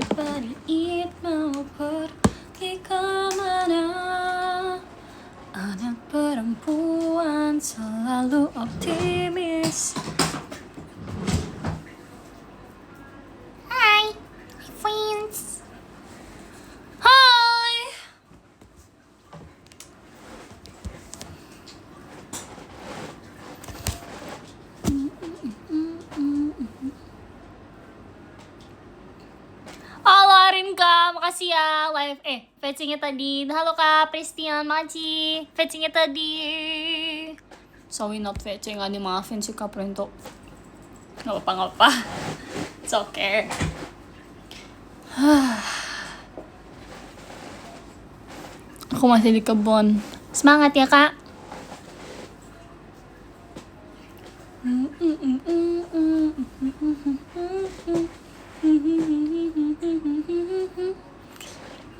Everybody eat mau pergi kemana? Anak perempuan selalu optimis. Hi, my friends. Hai. Halo Arinka, makasih ya live fetchingnya tadi. Halo Kak Pristian, makasih fetchingnya tadi. Sorry not fetching, gak dimaafin sih Kak Printo. Gak apa-apa. It's okay. Aku masih di kebun. Semangat ya Kak.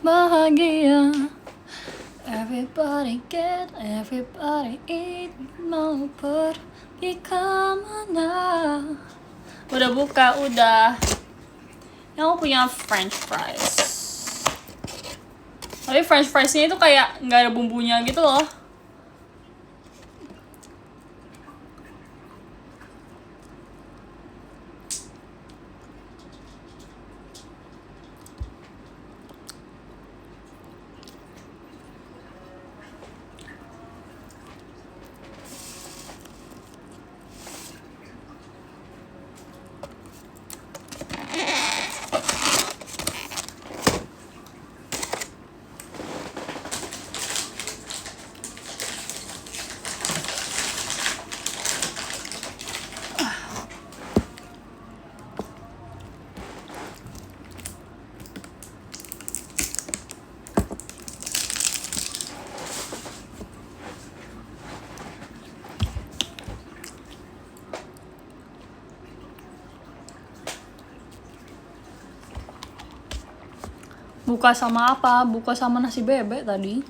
Bahagia. Everybody get, everybody eat. Mau pergi kemana? Udah buka, udah. Yang aku punya French fries. Tapi French friesnya itu kayak nggak ada bumbunya gitu loh. Buka sama apa? Buka sama nasi bebek tadi.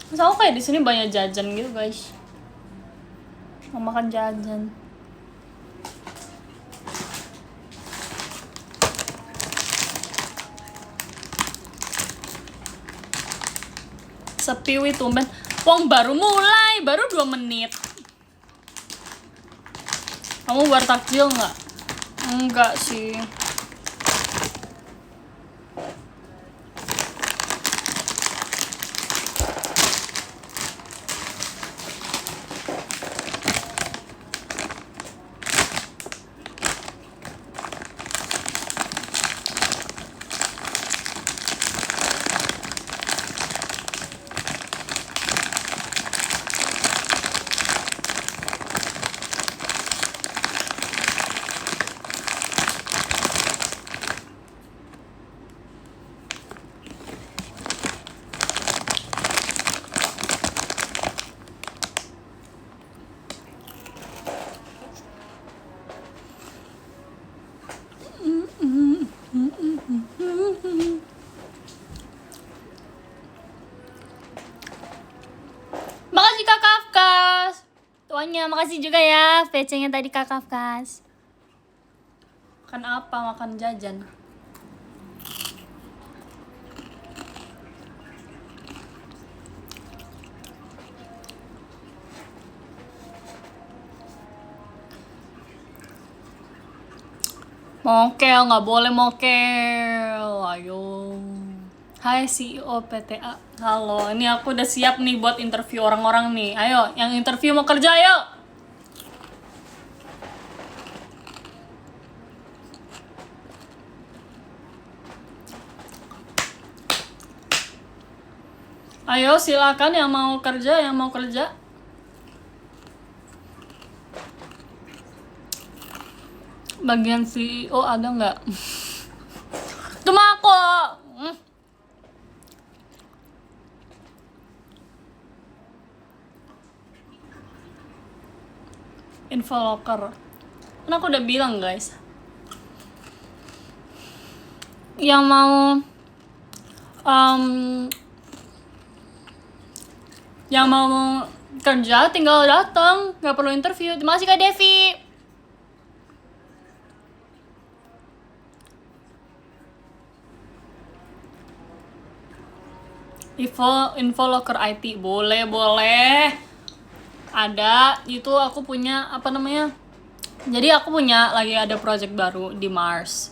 Masa aku kayak di sini banyak jajan gitu guys. Mau makan jajan. Sepi wih tumben. Wong baru mulai, baru 2 menit. Kamu buat takjil nggak? Enggak sih. Makasih Kak Kafkas. Tuannya makasih juga ya. PC-nya tadi Kak Kafkas. Makan apa? Makan jajan. Mokel, nggak boleh mokel. Ayo. Hai CEO PTA. Halo, ini aku udah siap nih buat interview orang-orang nih. Ayo, yang interview mau kerja ayo. Ayo silakan yang mau kerja, yang mau kerja. Bagian CEO ada nggak? Cuma aku. Info locker. Kan aku udah bilang guys. Yang mau kerja tinggal datang, nggak perlu interview. Terima kasih Kak Devi. info locker IT. Boleh. Ada, itu aku punya apa namanya? Jadi aku punya lagi ada project baru di Mars.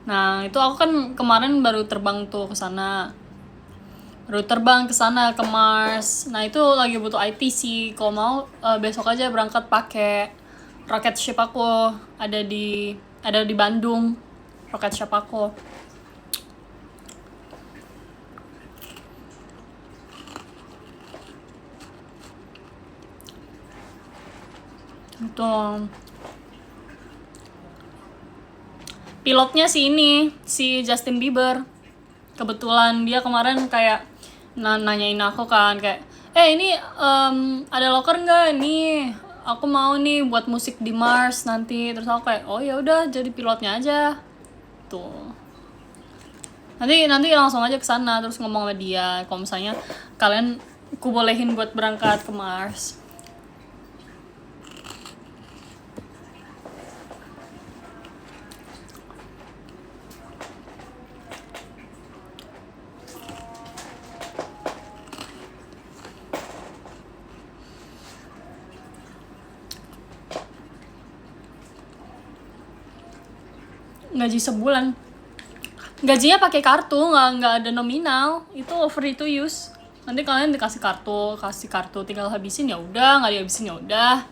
Nah, itu aku kan kemarin baru terbang tuh ke sana. Ke Mars. Nah, itu lagi butuh IT sih. Kalau mau besok aja berangkat pakai rocket ship aku. Ada di Bandung. Rocket ship aku. Itu pilotnya si Justin Bieber. Kebetulan dia kemarin kayak nanyain aku kan kayak, ini ada locker nggak? Ini aku mau nih buat musik di Mars nanti. Terus aku kayak, oh ya udah jadi pilotnya aja. Tuh. Nanti langsung aja ke sana terus ngomong sama dia kalau misalnya kalian ku bolehin buat berangkat ke Mars. Gaji sebulan. Gajinya pakai kartu, nggak ada nominal. Itu free to use. Nanti kalian kasih kartu, tinggal habisin ya udah, nggak dihabisin ya udah.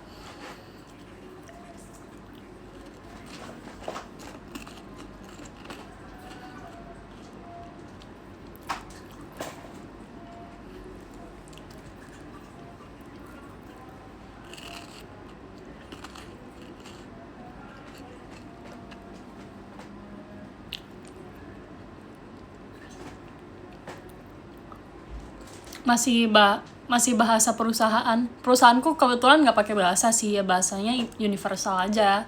Masih bahasa perusahaanku kebetulan nggak pakai bahasa sih, ya bahasanya universal aja.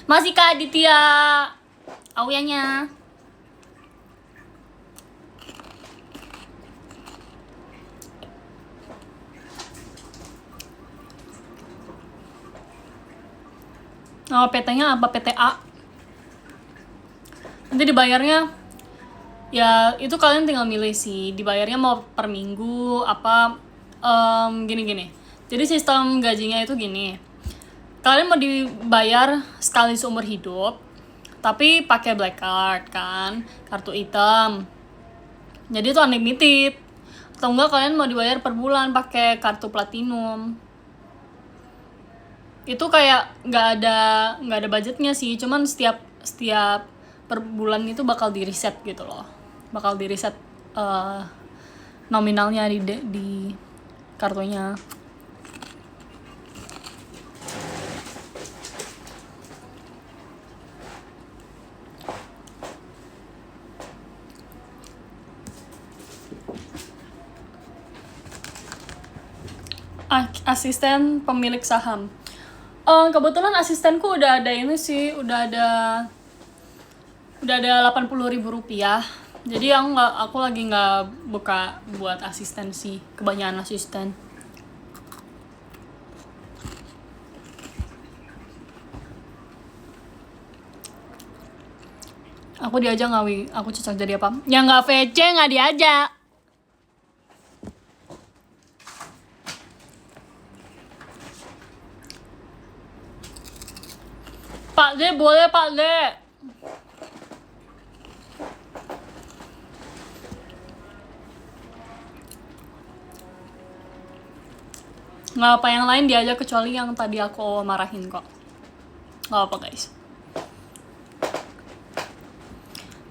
Masih Kak Aditya Auyanya. Nama PT-nya apa? PTA. Nanti dibayarnya ya itu kalian tinggal milih sih, dibayarnya mau per minggu apa gini. Jadi sistem gajinya itu gini, kalian mau dibayar sekali seumur hidup tapi pakai black card kan, kartu hitam. Jadi itu unlimited. Atau enggak kalian mau dibayar per bulan pakai kartu platinum. Itu kayak nggak ada budgetnya sih, cuman setiap per bulan itu bakal di reset gitu loh, bakal di reset nominalnya di kartunya. Asisten pemilik saham. Kebetulan asistenku udah ada ini sih, udah ada 80.000 rupiah. Jadi aku lagi nggak buka buat asisten sih, kebanyakan asisten. Aku diajak nggak Wi? Aku cocok jadi apa? Ya nggak VC, nggak diajak. Pak D boleh Pak D. Nggak apa yang lain diajak kecuali yang tadi aku marahin kok. Nggak apa guys.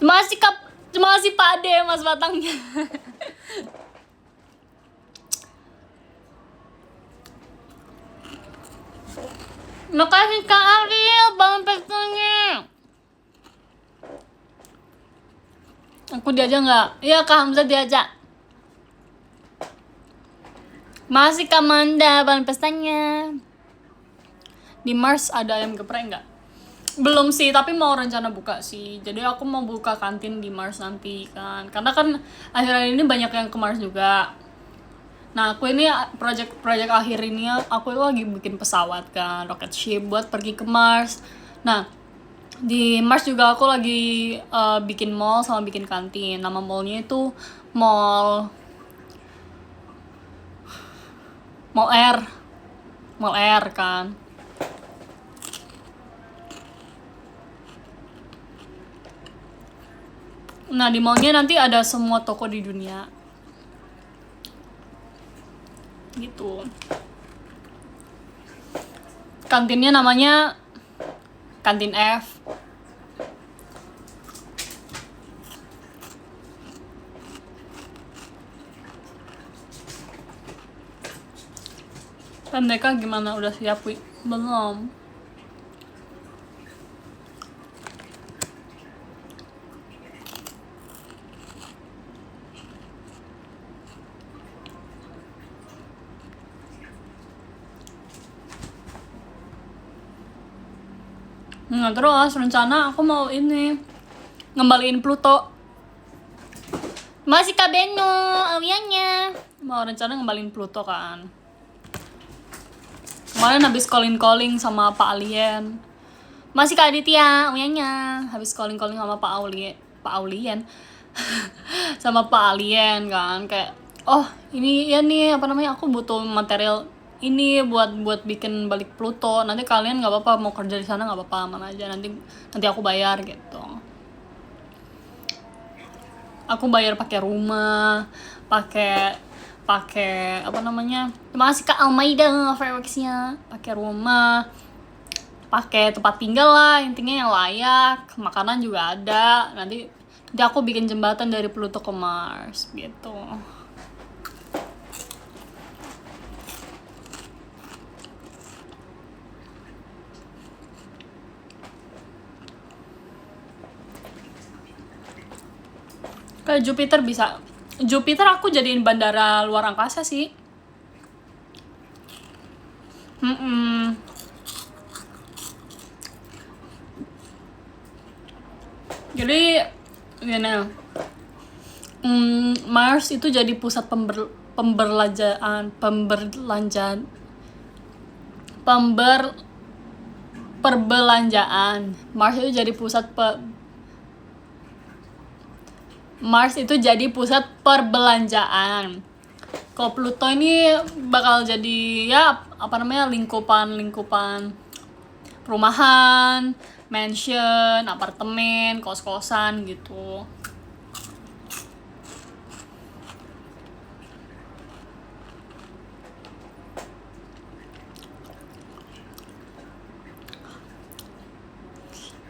Terima kasih Pak D, Mas Batangnya. Makasih Kak Ariel, bangun pesannya. Aku diajak nggak? Iya Kak Hamzah diajak. Masih Kak Manda, bangun pesannya. Di Mars ada ayam geprek nggak? Belum sih, tapi mau rencana buka sih. Jadi aku mau buka kantin di Mars nanti kan. Karena kan akhir-akhir ini banyak yang ke Mars juga. Nah, aku ini project akhir ini aku itu lagi bikin pesawat kan, rocket ship buat pergi ke Mars. Nah, di Mars juga aku lagi bikin mall sama bikin kantin. Nama mallnya itu Mall Mall Air kan. Nah, di mallnya nanti ada semua toko di dunia. Gitu. Kantinnya namanya Kantin F. Dan mereka gimana? Udah siap, Wi? Belum. Nah, terus rencana aku mau ini ngembaliin Pluto. Masih Kak Beno, awiannya. Mau rencana ngembaliin Pluto kan. Kemarin habis calling sama Pak Alien. Masih Kak Aditya, awiannya. Habis calling sama Pak Alien. Sama Pak Alien kan, kayak oh ini ya nih apa namanya, aku butuh material ini buat bikin balik Pluto. Nanti kalian nggak apa-apa mau kerja di sana, nggak apa-apa, aman aja, nanti aku bayar gitu. Aku bayar pakai rumah, pakai apa namanya, terima kasih Kak Almaida fireworksnya, pakai rumah, pakai tempat tinggal lah, intinya yang layak, makanan juga ada. Nanti aku bikin jembatan dari Pluto ke Mars gitu. Kayak Jupiter aku jadiin bandara luar angkasa sih. Jadi gini, Mars itu jadi pusat perbelanjaan. Mars itu jadi pusat perbelanjaan. Kalau Pluto ini bakal jadi ya apa namanya, lingkupan perumahan, mansion, apartemen, kos-kosan gitu.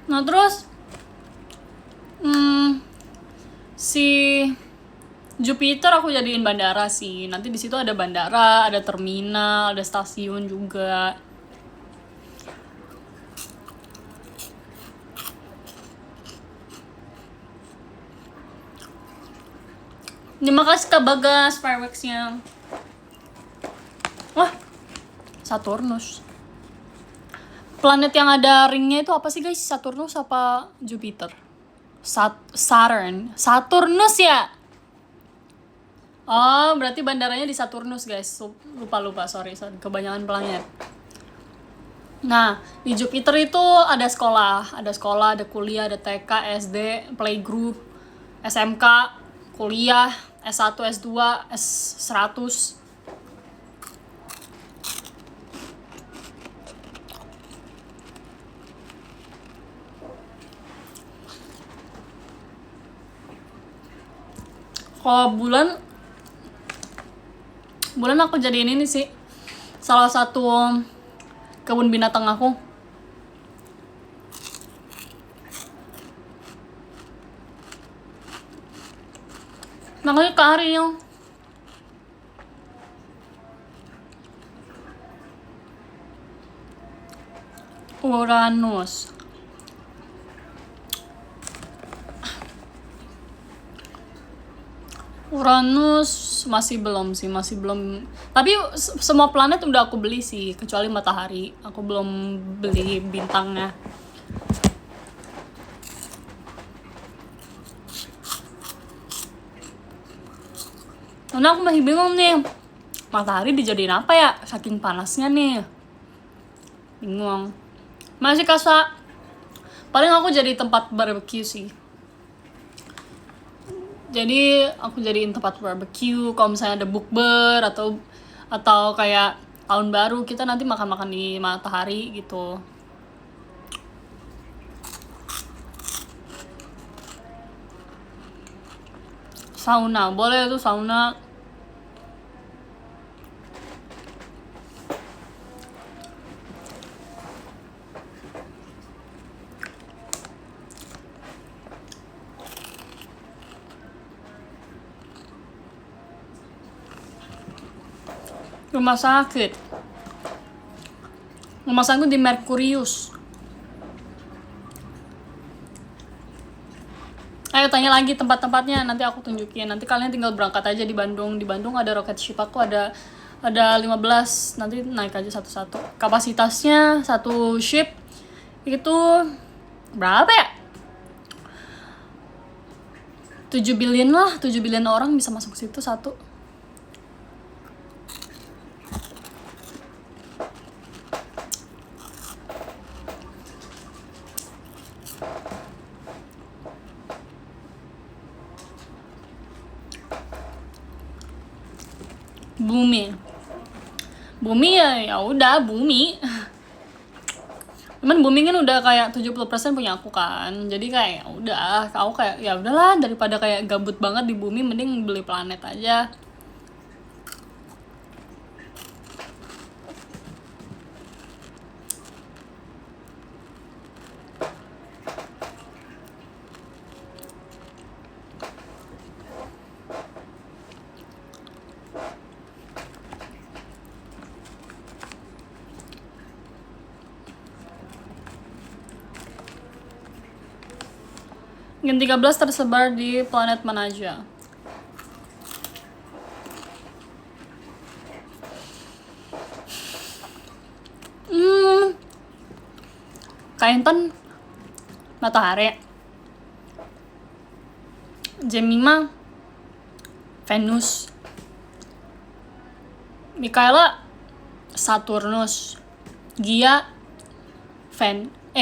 Nah terus si Jupiter aku jadiin bandara sih. Nanti di situ ada bandara, ada terminal, ada stasiun juga. Terima kasih Kak Bagas fireworksnya. Wah, Saturnus. Planet yang ada ringnya itu apa sih guys? Saturnus apa Jupiter? Saturnus ya? Oh, berarti bandaranya di Saturnus guys. Lupa, sorry, kebanyakan planet. Nah, di Jupiter itu ada sekolah, ada kuliah, ada TK, SD, playgroup, SMK, kuliah, S1, S2, S100. Kalau bulan aku jadiin ini sih, salah satu kebun binatang aku. Namanya Kak Ariel. Uranus. Uranus masih belum. Tapi semua planet udah aku beli sih, kecuali matahari. Aku belum beli bintangnya. Karena aku masih bingung nih, matahari dijadiin apa ya? Saking panasnya nih. Bingung. Masih Kasa. Paling aku jadi tempat barbecue sih. Jadi aku jadiin tempat barbecue kalau misalnya ada bukber atau atau kayak tahun baru kita nanti makan-makan di matahari gitu. Sauna, boleh tuh sauna. Rumah sakit di Merkurius. Ayo tanya lagi tempat-tempatnya, nanti aku tunjukin. Nanti kalian tinggal berangkat aja di Bandung. Di Bandung ada rocket ship aku, ada 15. Nanti naik aja satu-satu. Kapasitasnya satu ship itu berapa ya? 7 billion lah, 7 billion orang bisa masuk situ satu. Bumi ya udah bumi. Cuman bumi kan udah kayak 70% punya aku kan. Jadi kayak ya udah, aku kayak ya udahlah, daripada kayak gabut banget di bumi, mending beli planet aja. Gen 13 tersebar di planet mana aja? Kainton matahari, Gemini Venus, Mikaela Saturnus, Gia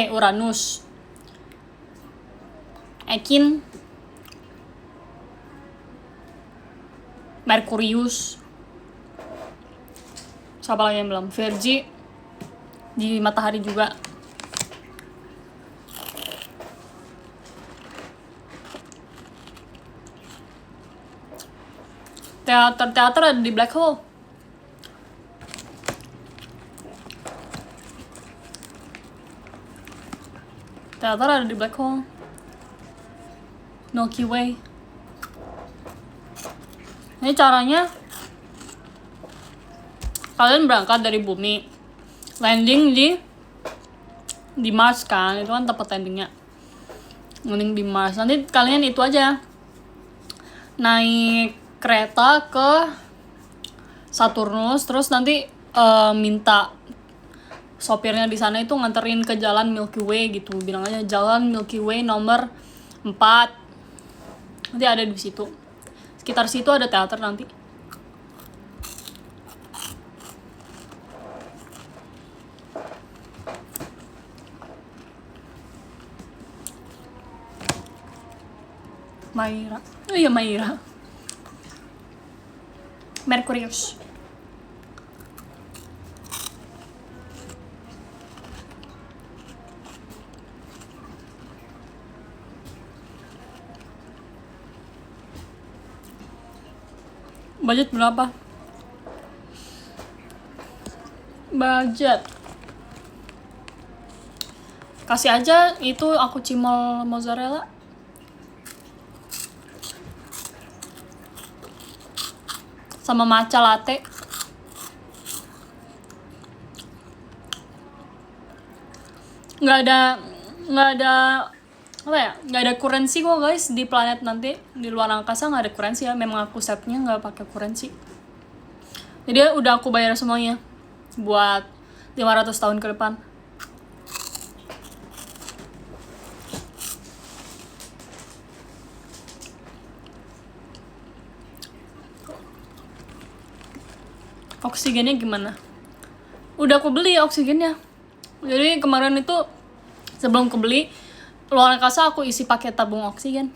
Uranus, Ekin Merkurius. Siapa lagi yang belum? Virgi di matahari juga. Teater ada di black hole. Teater ada di black hole. Milky Way. Ini caranya kalian berangkat dari bumi, landing di Mars kan, itu kan tempat landingnya. Landing di Mars. Nanti kalian itu aja, naik kereta ke Saturnus, terus nanti minta sopirnya di sana itu nganterin ke jalan Milky Way gitu. Bilang aja jalan Milky Way nomor 4. Nanti ada di situ. Sekitar situ ada teater nanti. Maira. Oh iya, Maira. Merkurius. Budget berapa? Budget. Kasih aja itu aku cimol mozzarella. Sama matcha latte. Nggak ada apa ya, nggak ada currency kok guys di planet nanti. Di luar angkasa nggak ada currency ya, memang aku setnya nggak pakai currency. Jadi udah aku bayar semuanya buat 500 tahun ke depan. Oksigennya gimana? Udah aku beli oksigennya. Jadi kemarin itu sebelum aku beli, luar angkasa aku isi pakai tabung oksigen.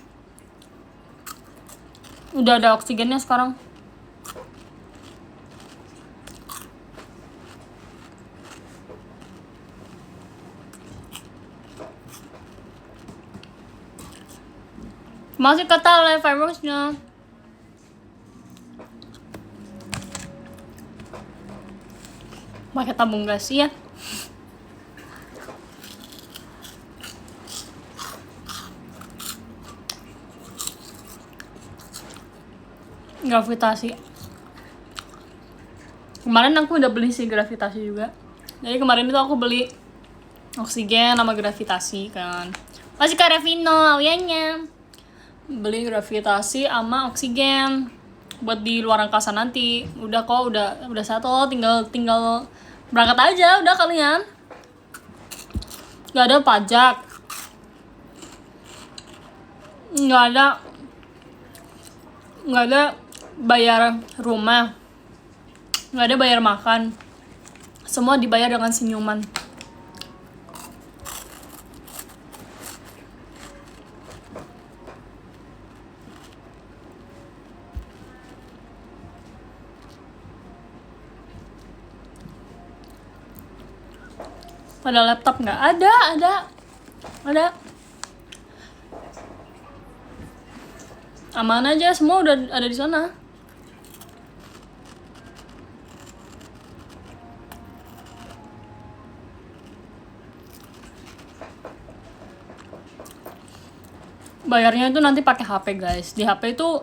Udah ada oksigennya sekarang. Masih kata oleh fireworksnya. Pakai tabung gas ya. Gravitasi. Kemarin aku udah beli sih gravitasi juga. Jadi kemarin itu aku beli oksigen sama gravitasi kan. Masih ke Revino awiannya. Beli gravitasi sama oksigen buat di luar angkasa nanti. Udah kok, udah satu, tinggal berangkat aja udah kalian. Gak ada pajak. Gak ada bayar rumah. Gak ada bayar makan. Semua dibayar dengan senyuman. Pada laptop nggak ada. Aman aja, semua udah ada di sana. Bayarnya itu nanti pakai HP guys. Di HP itu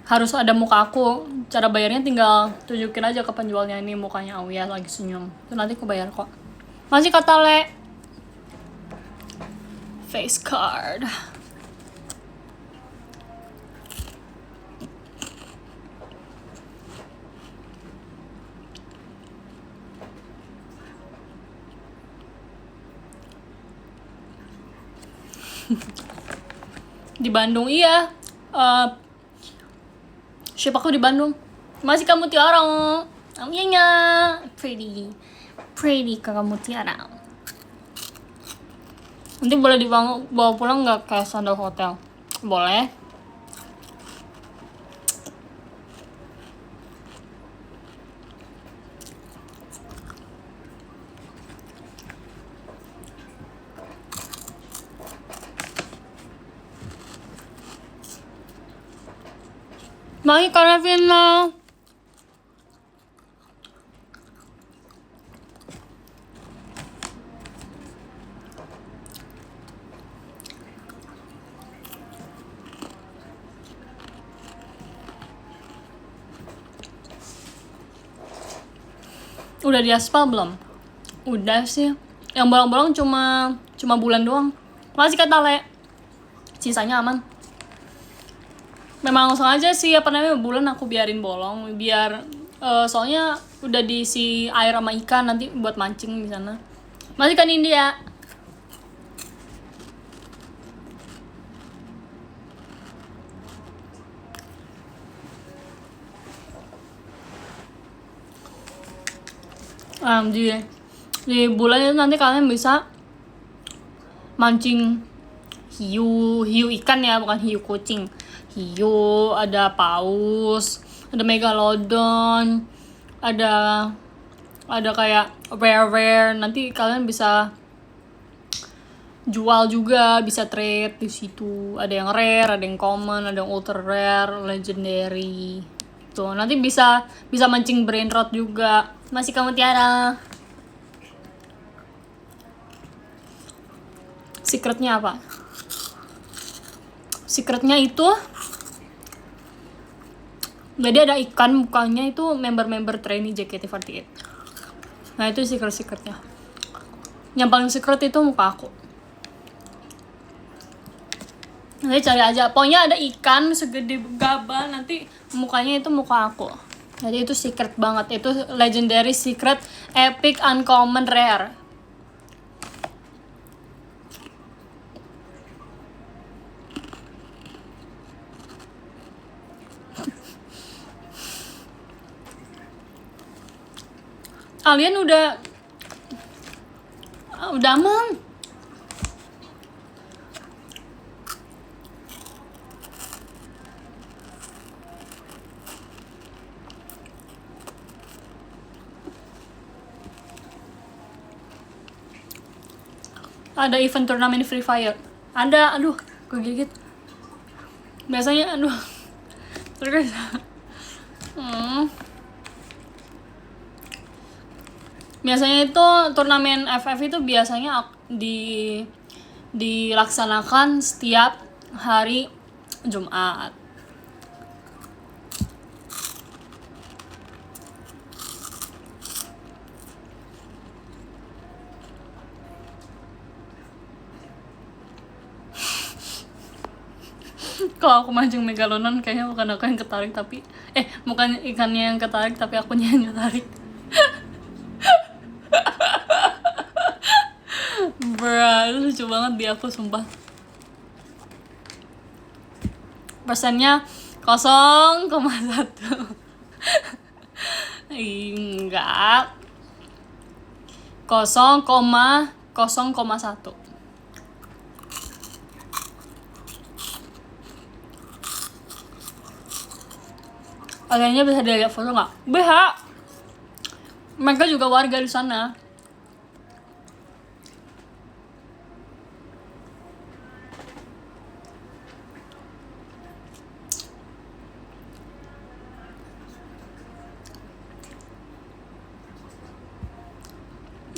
harus ada muka aku. Cara bayarnya tinggal tunjukin aja ke penjualnya, ini mukanya Auya lagi senyum. Itu nanti aku bayar kok. Masih kata le. Face card. Di Bandung iya. Siapa aku di Bandung? Masih kamu Tiara. Iya. Pretty kakak Mutiara. Nanti boleh bawa pulang nggak kayak sandal hotel? Boleh. Mari Kak Vina. Udah diaspal belum? Udah sih. Yang bolong-bolong cuma bulan doang. Masih kata le. Sisanya aman. Memang sengaja sih bulan aku biarin bolong biar soalnya udah diisi air sama ikan nanti buat mancing di sana. Masih kan India. Di bulan itu nanti kalian bisa mancing hiu ikan ya, bukan hiu kucing. Hiu, ada paus, ada megalodon, ada kayak rare. Nanti kalian bisa jual juga, bisa trade di situ. Ada yang rare, ada yang common, ada yang ultra rare, legendary. Tuh, nanti bisa mancing brain rot juga. Masih kamu Tiara. Secretnya apa? Secretnya itu jadi ada ikan mukanya itu member trainee JKT48. Nah itu secretnya. Yang paling secret itu muka aku. Nanti cari aja. Pokoknya ada ikan segede gaban, nanti mukanya itu muka aku. Jadi itu secret banget. Itu legendary, secret, epic, uncommon, rare. Kalian udah aman. Ada event turnamen Free Fire. Ada, aduh, kegigit. Biasanya aduh. Terus biasanya itu turnamen FF itu biasanya dilaksanakan setiap hari Jumat. Kalau aku mancing megalodon kayaknya bukan aku yang ketarik tapi bukan ikannya yang ketarik tapi akunya yang ketarik. Bruh, itu lucu banget di aku sumpah. Persennya 0,1. Enggak, 0,0,1. Kayaknya bisa dilihat foto nggak? BH. Mereka juga warga di sana.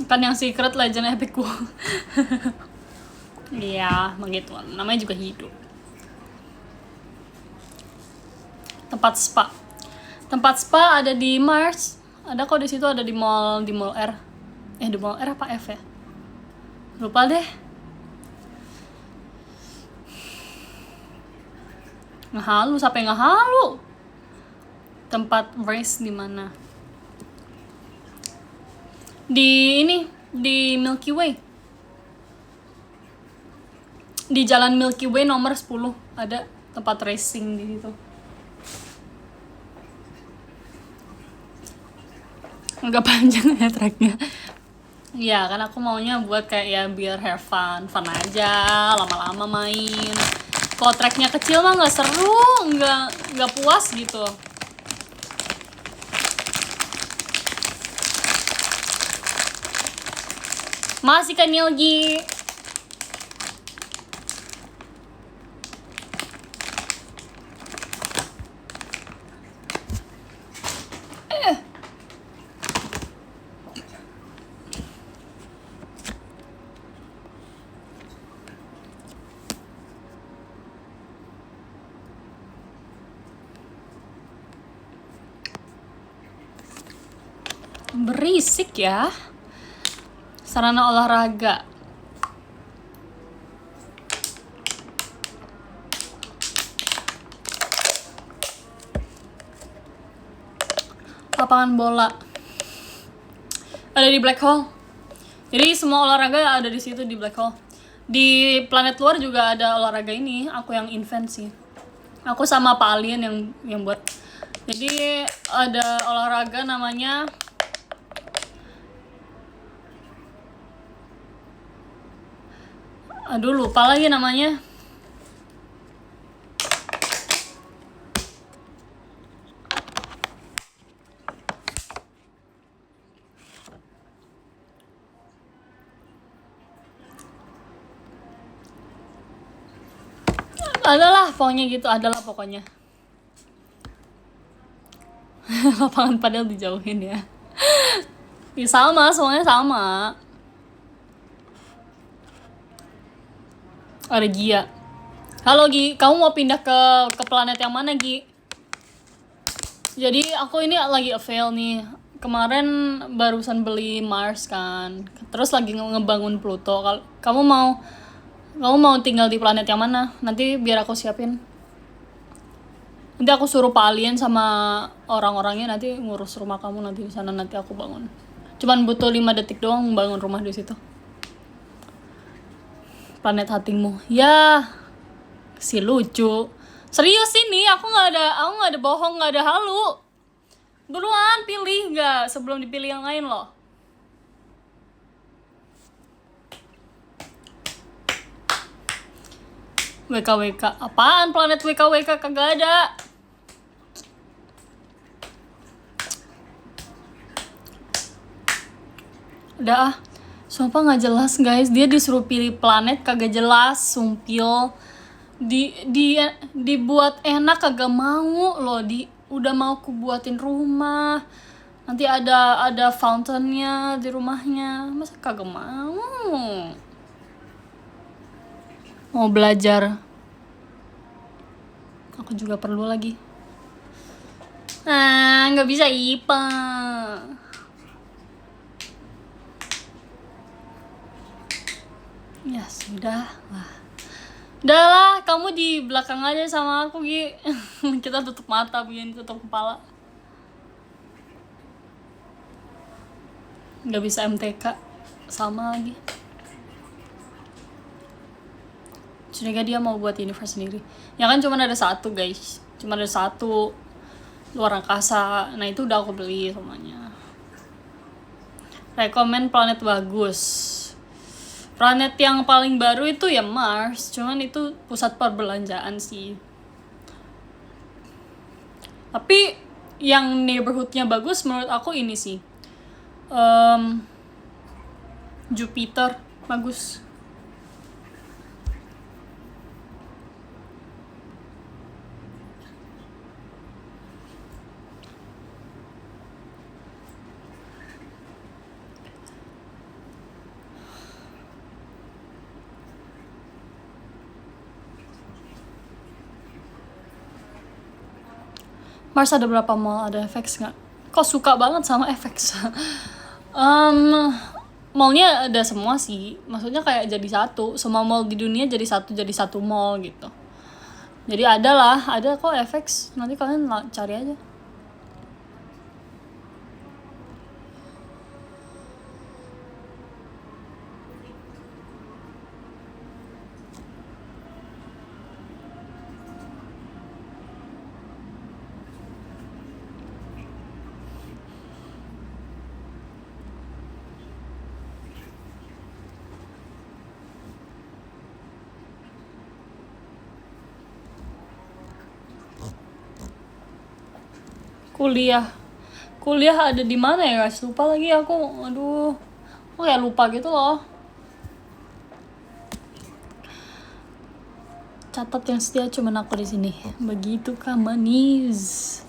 Kan yang secret legend epicku. Iya, begitu. Namanya juga hidup. Tempat spa ada di Mars. Ada kok di situ, ada di mall R. Di mall R apa F ya? Lupa deh. Ngehalu, sampai ngehalu. Tempat race di mana? Di Milky Way. Di Jalan Milky Way nomor 10 ada tempat racing di situ. Agak panjang ya tracknya. Ya kan aku maunya buat kayak ya biar have fun aja, lama-lama main. Kalau tracknya kecil mah nggak seru, nggak puas gitu. Masih kan Nilgi. Berisik ya. Sarana olahraga. Lapangan bola. Ada di Black Hole. Jadi semua olahraga ada di situ di Black Hole. Di planet luar juga ada olahraga ini, aku yang invent sih. Aku sama Pak Alien yang buat. Jadi ada olahraga namanya aduh lupa lagi namanya. Adalah pokoknya. Lapangan padel dijauhin ya. Ya sama, semuanya sama. Ada Gia. Halo Gi, kamu mau pindah ke planet yang mana Gi? Jadi aku ini lagi avail nih. Kemarin barusan beli Mars kan. Terus lagi ngebangun Pluto. Kamu mau tinggal di planet yang mana? Nanti biar aku siapin. Nanti aku suruh Pak Alien sama orang-orangnya nanti ngurus rumah kamu nanti di sana, nanti aku bangun. Cuman butuh 5 detik doang bangun rumah di situ. Planet hatimu. Ya. Si lucu. Serius ini, aku nggak ada bohong, nggak ada halu. Buruan pilih nggak sebelum dipilih yang lain loh. WKWK apaan? Planet WKWK kagak ada. Udah sumpah nggak jelas guys, dia disuruh pilih planet kagak jelas, sumpil. dibuat enak kagak mau loh. Udah mau ku buatin rumah, nanti ada fountainnya di rumahnya, masa kagak mau belajar. Aku juga perlu lagi. Nggak bisa IPA. Ya sudah lah. Udah lah, kamu di belakang aja sama aku, Gi. Kita tutup mata, begini tutup kepala. Nggak bisa MTK sama lagi. Curiga dia mau buat universe sendiri. Ya kan cuma ada satu, guys. Cuma ada satu luar angkasa. Nah itu udah aku beli semuanya. Rekomen planet bagus. Planet yang paling baru itu ya Mars, cuman itu pusat perbelanjaan sih. Tapi yang neighborhoodnya bagus menurut aku ini sih. Jupiter bagus. Mars ada berapa mall? Ada FX nggak? Kok suka banget sama FX? Mallnya ada semua sih. Maksudnya kayak jadi satu. Semua mall di dunia jadi satu mall gitu. Jadi ada kok FX. Nanti kalian cari aja. Kuliah ada di mana ya guys? Lupa lagi aku. Aduh, aku kayak lupa gitu loh. Catat yang setia cuma aku di sini. Begitu kah manis?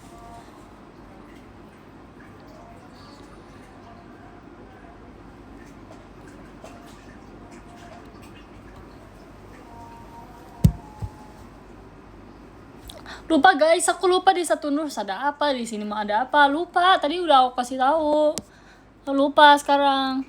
Lupa guys, aku lupa di Satu Nurse ada apa, di sini mah ada apa, lupa. Tadi udah aku kasih tahu. Lupa sekarang.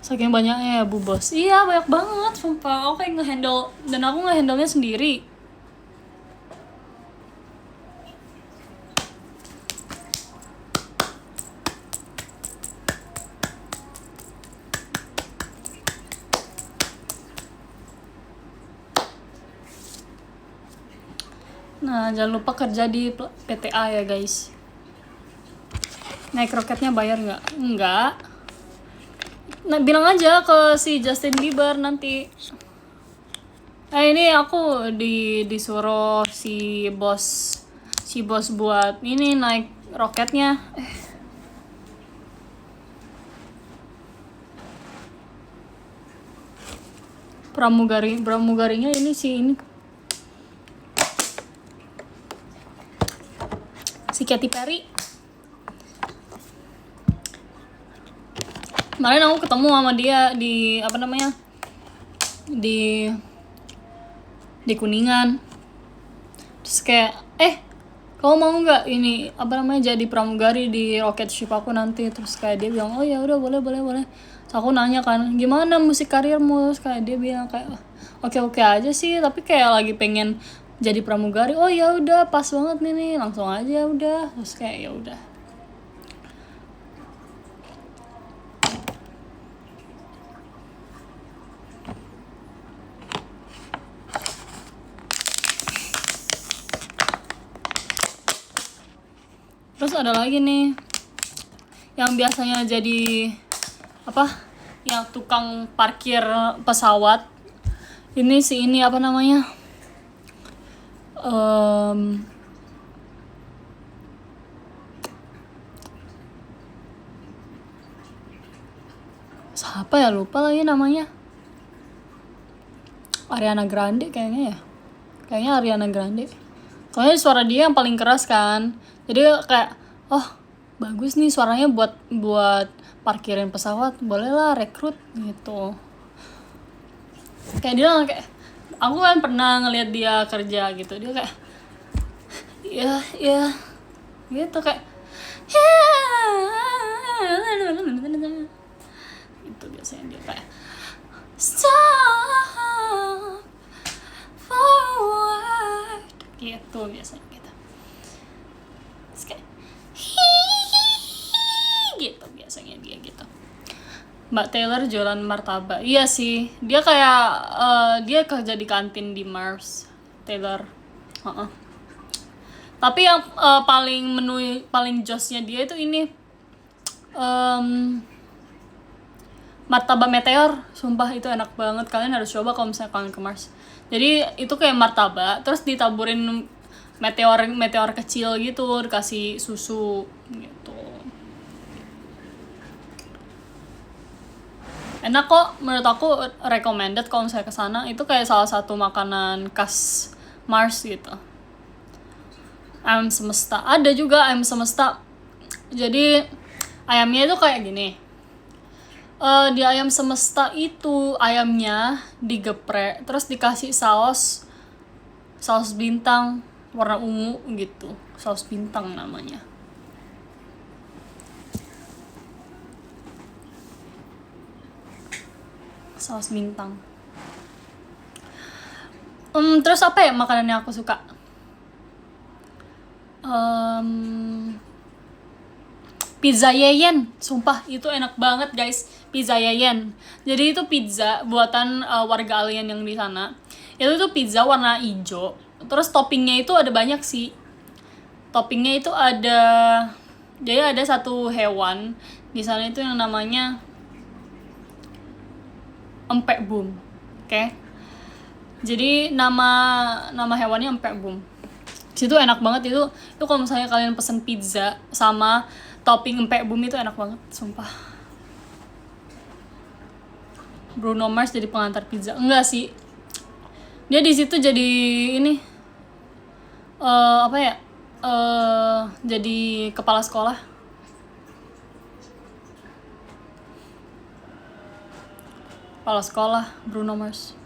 Saking banyaknya ya Bu Bos. Iya, banyak banget sumpah. Aku kayak ngehandle, dan aku ngehandle-nya sendiri. Nah, jangan lupa kerja di PTA ya guys. Naik roketnya bayar nggak? Nggak. Nah, bilang aja ke si Justin Bieber nanti. Ini aku disuruh si bos buat ini naik roketnya. Pramugarinya ini si Katy Perry. Kemarin aku ketemu sama dia di di Kuningan. Terus kayak kamu mau nggak ini jadi pramugari di rocket ship aku nanti? Terus kayak dia bilang oh ya udah boleh. Terus aku nanya kan gimana musik karirmu? Terus kayak dia bilang kayak oke aja sih, tapi kayak lagi pengen jadi pramugari. Oh ya udah pas banget nih langsung aja udah. Terus kayak ya udah. Terus ada lagi nih yang biasanya jadi yang tukang parkir pesawat. Ini apa ya, lupa lagi namanya. Ariana Grande kayaknya ya. Kayaknya Ariana Grande. Soalnya suara dia yang paling keras kan. Jadi kayak, oh bagus nih suaranya buat parkirin pesawat, bolehlah rekrut gitu. Kayak dia kayak, aku kan pernah ngeliat dia kerja gitu, dia kayak ya gitu kayak itu biasanya dia kayak stop forward gitu biasanya gitu. Terus kayak gitu biasanya dia gitu. Mbak Taylor jualan martabak. Iya sih, dia kayak dia kerja di kantin di Mars. Taylor. Tapi yang paling josnya dia itu ini martabak meteor. Sumpah itu enak banget. Kalian harus coba kalau misalnya kalian ke Mars. Jadi itu kayak martabak, terus ditaburin meteor kecil gitu, dikasih susu gitu. Enak kok, menurut aku recommended kalau misalnya kesana. Itu kayak salah satu makanan khas Mars gitu. Ayam semesta, ada juga ayam semesta. Jadi ayamnya itu kayak gini. Di ayam semesta itu ayamnya digeprek, terus dikasih saus bintang warna ungu gitu. Saus bintang namanya. Saus bintang. Terus apa ya makanan yang aku suka? Pizza Yeyen, sumpah itu enak banget guys. Pizza Yeyen. Jadi itu pizza buatan warga alien yang di sana. Itu tuh pizza warna hijau. Terus toppingnya itu ada banyak sih. Toppingnya itu ada, jadi ada satu hewan di sana itu yang namanya empek boom. Oke. Jadi nama hewannya empek boom. Situ enak banget itu kalau misalnya kalian pesen pizza sama topping empek boom itu enak banget, sumpah. Bruno Mars jadi pengantar pizza. Enggak sih. Dia di situ jadi ini jadi kepala sekolah. Kepala sekolah Bruno Mars.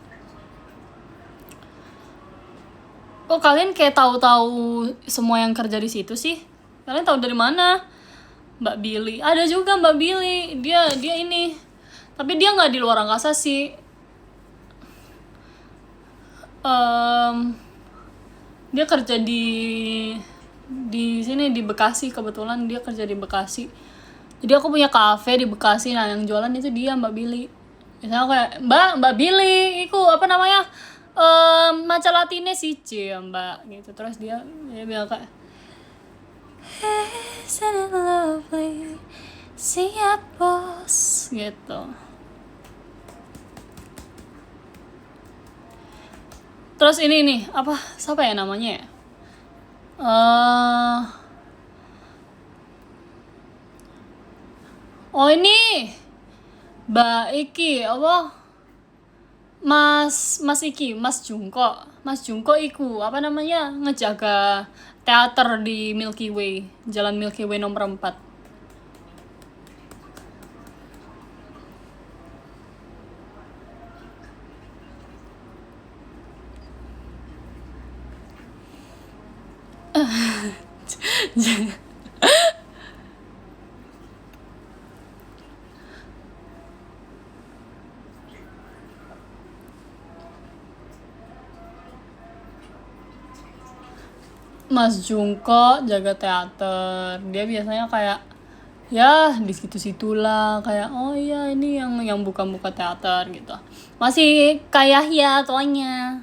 Kok kalian kayak tahu semua yang kerja di situ sih? Kalian tahu dari mana? Mbak Billy. Ada juga Mbak Billy. Dia ini. Tapi dia nggak di luar angkasa sih. Dia kerja di sini di Bekasi, kebetulan dia kerja di Bekasi. Jadi aku punya kafe di Bekasi. Nah, yang jualan itu dia Mbak Billy. Misalnya kayak Mbak Billy, itu apa namanya? Maca latine sih Mbak gitu. Terus dia bilang kayak isn't it lovely, siap bos gitu. Terus ini nih apa, siapa ya namanya ya? Oh ini Mbak Iki apa? Mas Jungko iku apa namanya, ngejaga teater di Milky Way, Jalan Milky Way nomor 4. Mas Jungko jaga teater. Dia biasanya kayak ya di situ-situlah kayak oh iya ini yang buka-buka teater gitu. Masih kayak ya tuanya.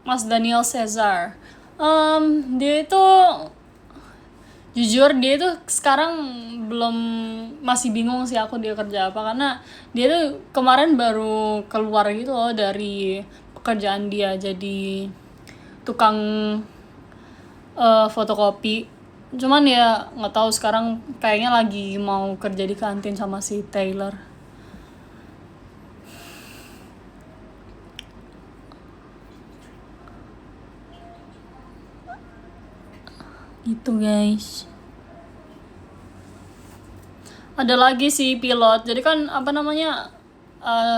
Mas Daniel Caesar. Dia itu jujur dia itu sekarang masih bingung sih aku dia kerja apa, karena dia tuh kemarin baru keluar gitu loh dari pekerjaan dia jadi tukang fotokopi Cuman ya nggak tahu sekarang kayaknya lagi mau kerja di kantin sama si Taylor. Gitu guys. Ada lagi sih pilot. Jadi kan apa namanya,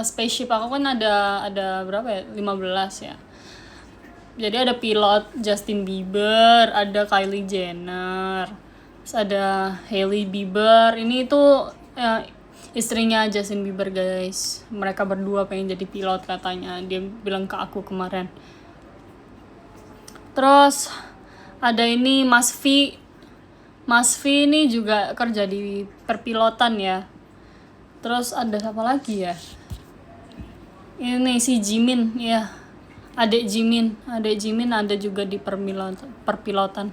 spaceship aku kan ada berapa ya? 15 ya. Jadi ada pilot Justin Bieber, ada Kylie Jenner, terus ada Hailey Bieber. Ini tuh istrinya Justin Bieber guys. Mereka berdua pengen jadi pilot katanya. Dia bilang ke aku kemarin. Terus ada ini Mas V. Mas V ini juga kerja di perpilotan ya. Terus ada siapa lagi ya? Ini si Jimin ya. Adek Jimin ada juga di perpilotan.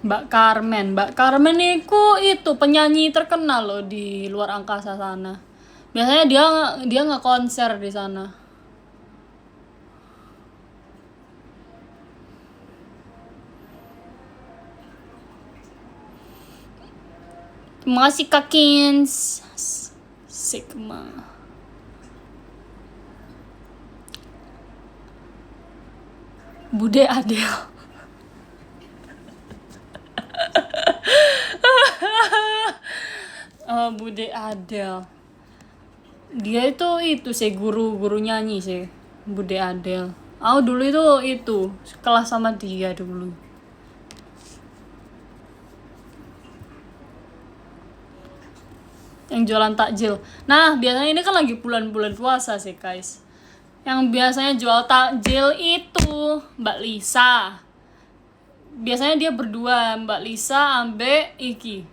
Mbak Carmen itu penyanyi terkenal loh di luar angkasa sana. Biasanya dia nggak konser di sana. Terima kasih Kak Kins. Sigma. Bude Adele. Bude Adele. Dia itu sih guru nyanyi sih. Bude Adele. Aku dulu itu kelas sama dia dulu. Yang jualan takjil. Nah, biasanya ini kan lagi bulan-bulan puasa sih, guys. Yang biasanya jual takjil itu Mbak Lisa. Biasanya dia berdua, Mbak Lisa ambe iki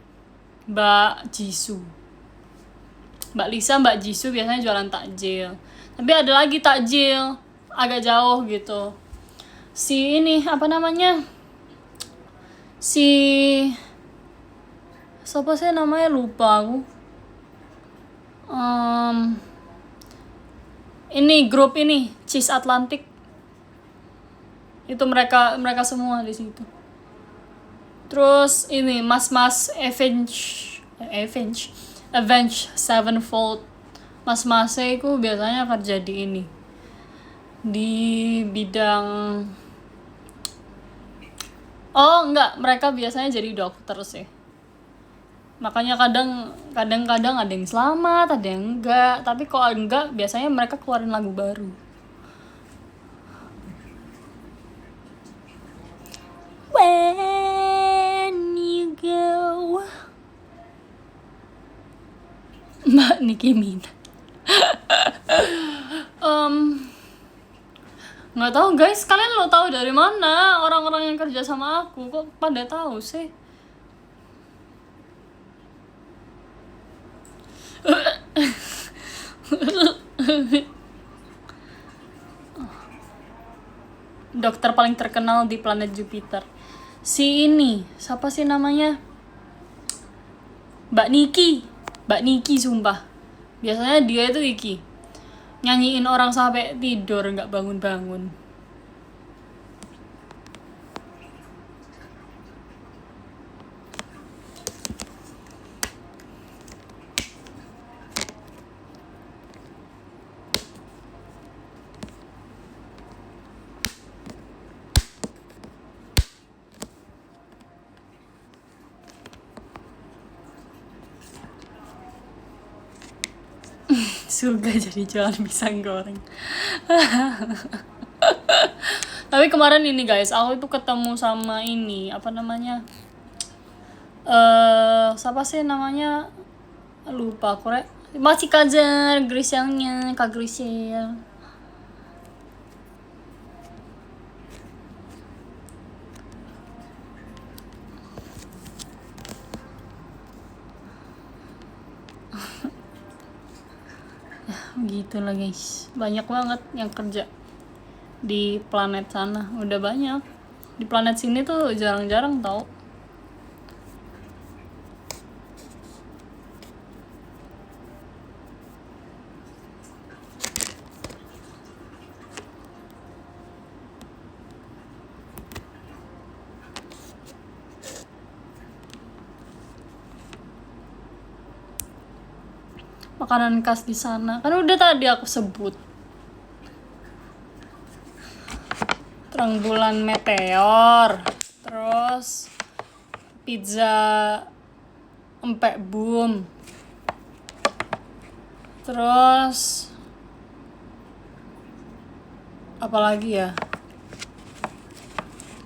Mbak Jisoo. Mbak Lisa, Mbak Jisoo biasanya jualan takjil. Tapi ada lagi takjil agak jauh gitu. Si ini apa namanya? Siapa sih namanya, lupa aku. Ini grup ini Cheese Atlantic. Itu mereka semua di situ. Terus ini Mas Avenged Sevenfold. Mas-masnya itu biasanya kerja di ini. Di bidang mereka biasanya jadi dokter sih. Makanya kadang-kadang ada yang selamat, ada yang enggak. Tapi kalau enggak, biasanya mereka keluarin lagu baru. When you go, Mbak Nicki Minaj. Nggak tahu guys, kalian lo tahu dari mana orang-orang yang kerja sama aku? Kok pada tahu sih? Dokter paling terkenal di planet Jupiter. Si ini, siapa sih namanya? Mbak Niki sumpah. Biasanya dia itu nyanyiin orang sampai tidur nggak bangun-bangun. Surga jadi jualan pisang goreng. Tapi kemarin ini guys, aku itu ketemu sama ini, apa namanya? Siapa sih namanya? Lupa aku rek. Masih kajar Griselnya, Kak Grisel. Gitu lah guys, banyak banget yang kerja di planet sana. Udah banyak di planet sini tuh, jarang-jarang tau. Makanan khas di sana. Kan udah tadi aku sebut. Terang bulan meteor. Terus pizza empek boom. Terus apalagi ya?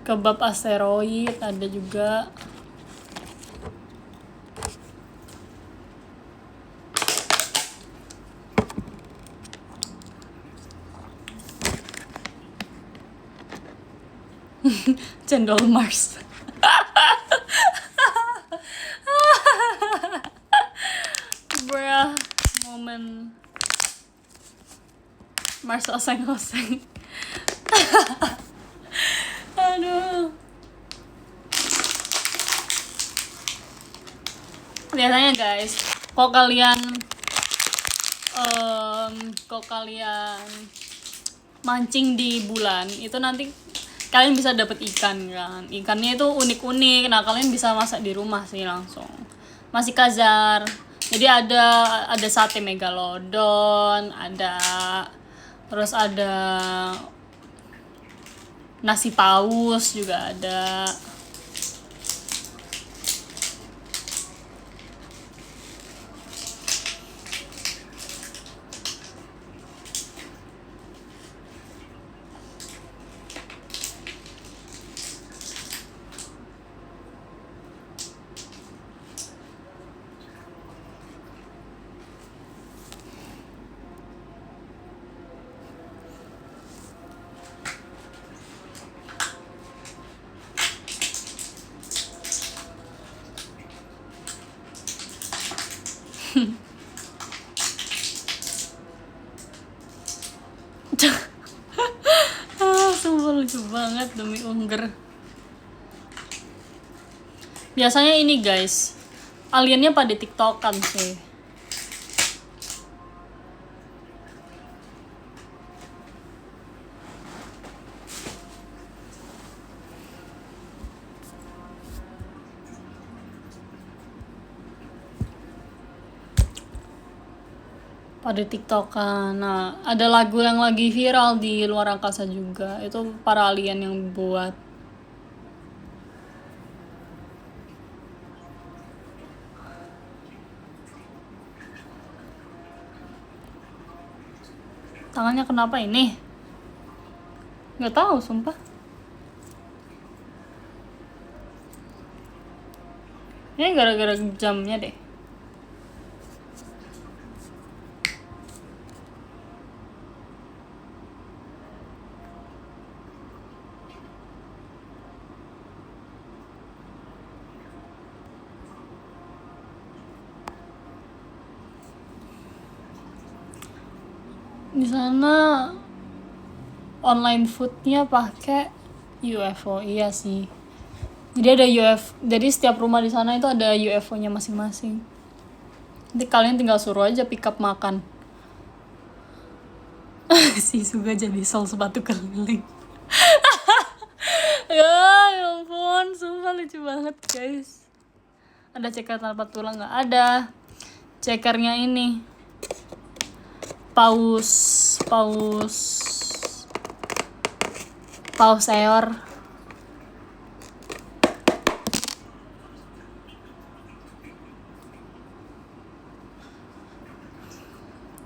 Kebab asteroid ada juga. Cendol Mars. Bruh, momen Mars oseng-oseng. Aduh. Biasanya guys, kalau kalian mancing di bulan itu nanti kalian bisa dapet ikan kan. Ikannya itu unik-unik. Nah, kalian bisa masak di rumah sih langsung. Masih Kazar. Jadi ada sate megalodon, terus ada nasi paus juga ada. Sumpah lucu banget demi Unger. Biasanya ini guys, aliennya pada tiktokan sih. Pada tiktokan. Nah, ada lagu yang lagi viral di luar angkasa juga. Itu para alien yang buat. Tangannya kenapa ini? Nggak tahu, sumpah. Ini gara-gara jamnya deh. Di sana online foodnya pakai UFO, iya sih. Jadi ada jadi setiap rumah di sana itu ada UFO-nya masing-masing. Nanti kalian tinggal suruh aja pick up makan. Si Suga jadi sol sepatu keliling. Ya ampun, sumpah lucu banget guys. Ada ceker tanpa tulang nggak? Ada. Cekernya ini. Paus eor.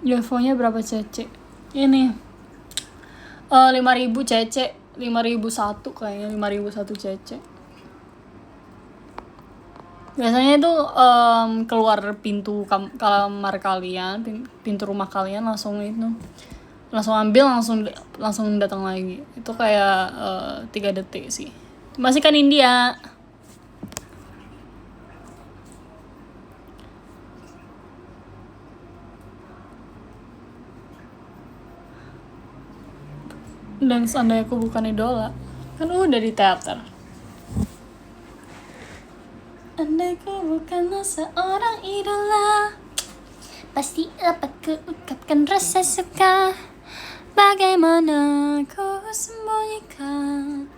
UFO-nya berapa cc? Ini 5.000 cc, 5.001 kayaknya, 5.001 cc. Biasanya itu keluar pintu kamar kalian, pintu rumah kalian langsung ambil langsung datang lagi. Itu kayak 3 detik sih. Masih kan India. Dan seandainya aku bukan idola, kan udah di teater. Andai ku bukanlah seorang idola, pasti apa ku ungkapkan rasa suka. Bagaimana ku sembunyikan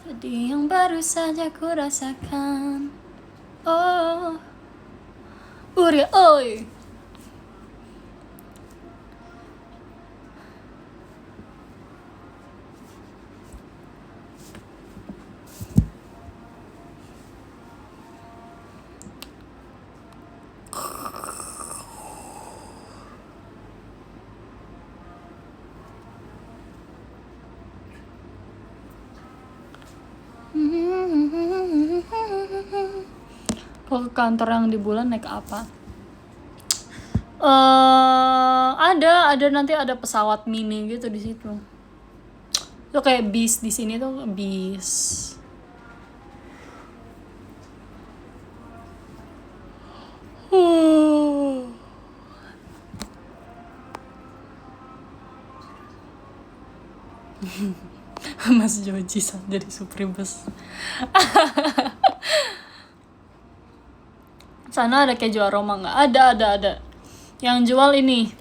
sedih yang baru saja ku rasakan. Oh, Uria oi. Kalau ke kantor yang di bulan naik apa? Ada nanti ada pesawat mini gitu di situ. Itu kayak bis di sini tuh bis. Mas Joji jadi Supribus. Sana ada keju aroma nggak? Ada. Yang jual ini.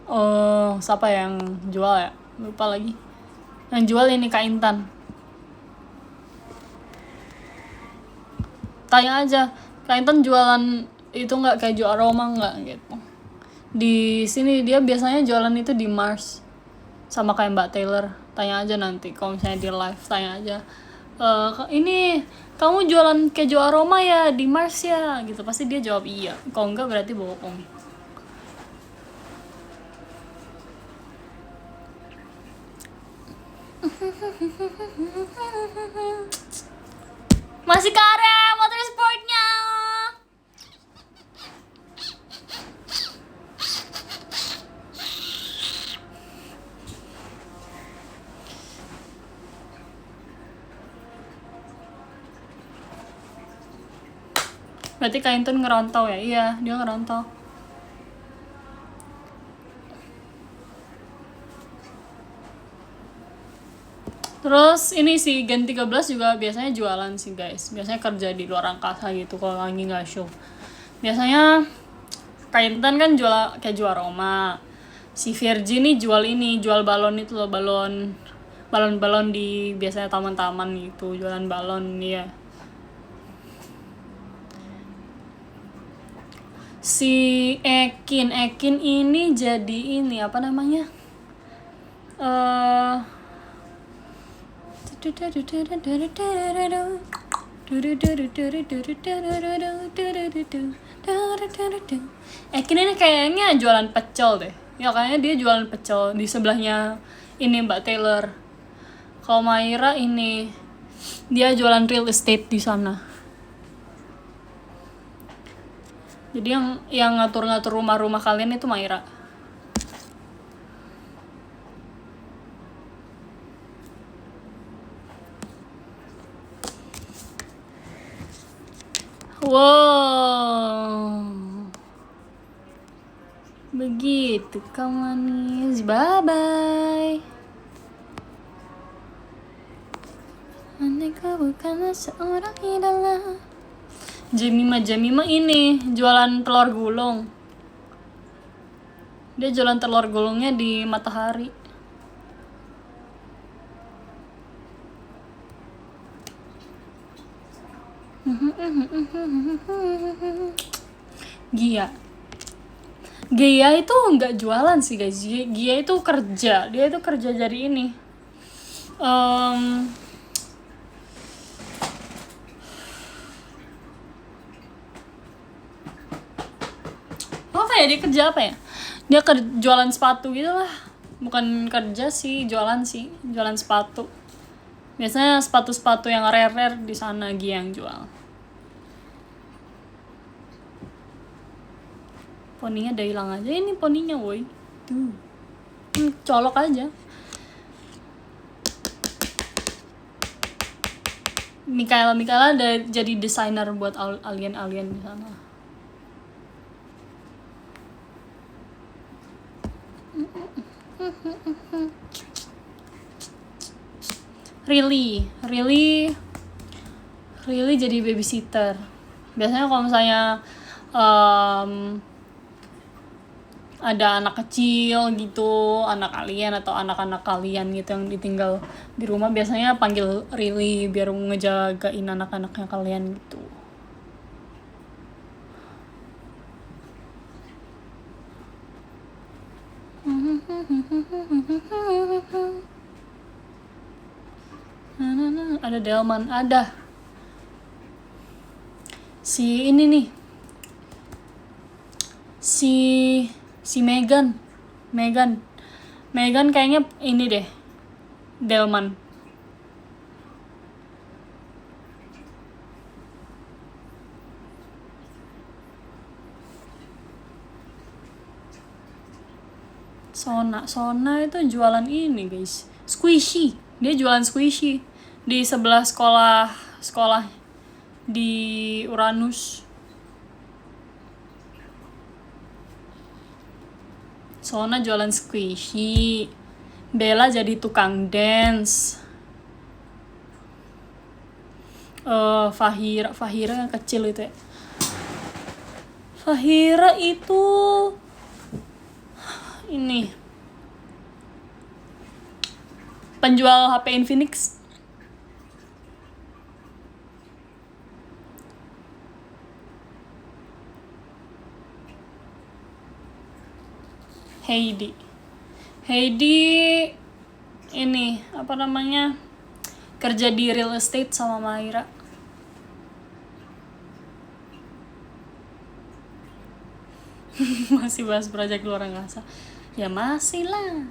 Oh, siapa yang jual ya? Lupa lagi. Yang jual ini Kak Intan. Tanya aja, Kak Intan jualan itu nggak keju aroma nggak gitu. Di sini dia biasanya jualan itu di Mars sama kayak Mbak Taylor. Tanya aja nanti kalau misalnya di live, tanya aja. Ini kamu jualan keju aroma ya di Mars ya gitu, pasti dia jawab iya. Kalau enggak berarti bohong. Masih karem water sportnya. Berarti Kak Intan ngerantau ya? Iya, dia ngerantau. Terus ini sih Gen 13 juga biasanya jualan sih guys. Biasanya kerja di luar angkasa gitu kalau lagi nggak show. Biasanya Kak Intan kan jual keju aroma. Si Virgin nih jual balon itu loh, balon di biasanya taman-taman gitu, jualan balon ya. Si Ekin ini jadi ini apa namanya? Ekin ini kayaknya jualan pecel deh. Ya kayaknya dia jualan pecel di sebelahnya ini Mbak Taylor. Kalau Maira ini dia jualan real estate di sana. Jadi yang ngatur-ngatur rumah-rumah kalian itu Maira. Wow. Begitu kau manis. Bye-bye. Andai kau bukanlah seorang idola. Jemima ini jualan telur gulung. Dia jualan telur gulungnya di Matahari. Gia itu nggak jualan sih guys. Gia itu kerja. Dia itu kerja dari ini. Apa ya, dia kerja apa ya? Dia jualan sepatu gitu lah. Bukan kerja sih, jualan sepatu. Biasanya sepatu-sepatu yang rare di sana Gia yang jual. Poninya udah hilang aja. Ini poninya woi. Tuh. Colok aja. Mikaela ada jadi desainer buat alien-alien di sana. Really jadi babysitter. Biasanya kalau misalnya ada anak kecil gitu, anak alien atau anak-anak kalian gitu yang ditinggal di rumah, biasanya panggil Really biar ngejagain anak-anaknya kalian gitu. Ada Delman, ada si ini nih, si Megan Megan kayaknya ini deh, Delman. Sona itu jualan ini guys, squishy. Dia jualan squishy di sebelah sekolah di Uranus. Sona jualan squishy, Bella jadi tukang dance. Fahira yang kecil itu ya. Fahira itu ini penjual HP Infinix. Heidi ini apa namanya, kerja di real estate sama Maira. Masih bahas proyek luar angkasa. Ya masih lah.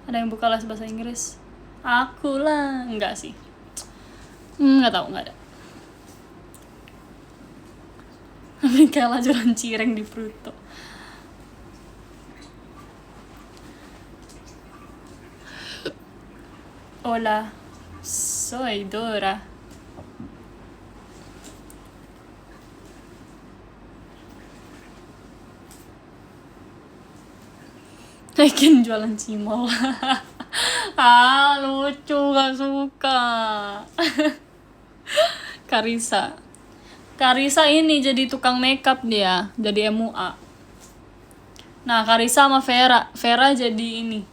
Ada yang buka les bahasa Inggris? Aku lah. Enggak sih. Enggak tahu, enggak ada. Michaela jualan cireng di Pluto. Hola, soy Dora. Naikin jualan cimol. Lucu, gak suka. Karisa ini jadi tukang makeup dia, jadi MUA. Nah, Karisa sama Vera jadi ini,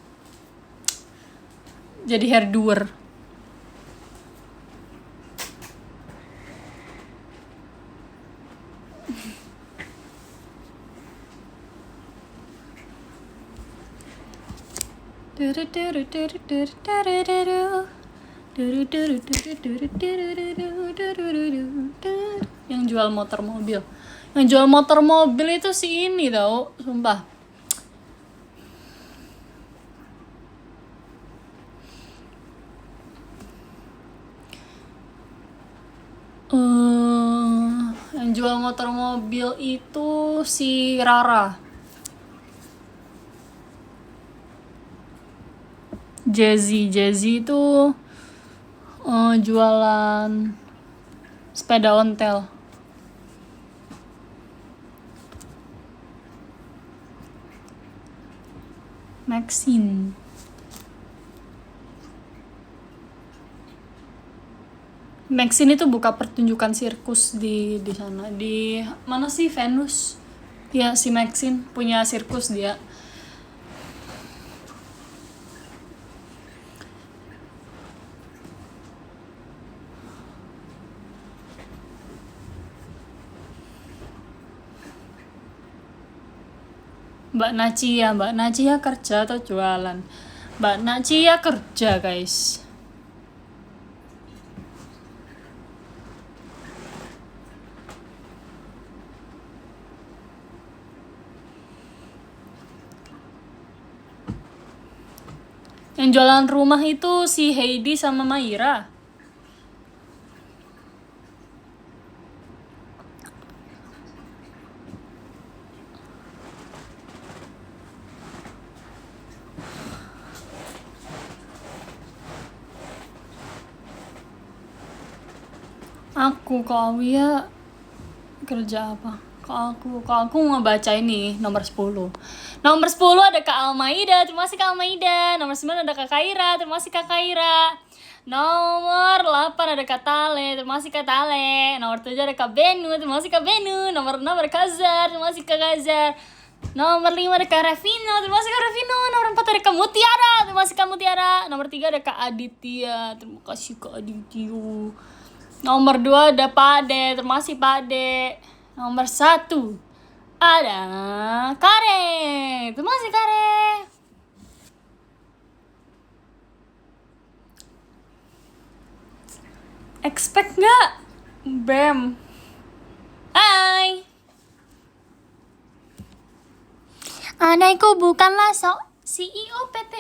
jadi hair doer. Yang jual motor mobil itu si ini tau, sumpah. Yang jual motor mobil itu si Rara. Jazzy itu jualan sepeda ontel. Maxine itu buka pertunjukan sirkus di sana. Di mana sih, Venus? Ya, si Maxine punya sirkus dia. Mbak Nacia kerja atau jualan? Mbak Nacia kerja, guys. Yang jualan rumah itu si Heidi sama Maira. Kak Awia kerja apa? Kak aku ngebaca ini nomor 10. Nomor 10 ada Kak Almaida, terima kasih Kak Almaida. Nomor 9 ada Kak Kaira, terima kasih Kak Kaira. Nomor 8 ada Kak Tale, terima kasih Kak Tale. Nomor 7 ada Kak Benu, terima kasih Kak Benu. Nomor 6 ada Kak Zar, terima kasih Kak Zar. Nomor 5 ada Kak Revino, terima kasih Kak Revino. Nomor 4 ada Kak Mutiara, terima kasih Kak Mutiara. Nomor 3 ada Kak Aditya, terima kasih Kak Aditya. Nomor 2 ada Pak De, terima kasih Pak De. Nomor 1 ada Kare, terima kasih Kare. Expect nggak? Bam. Hai. Andai ku bukanlah CEO PT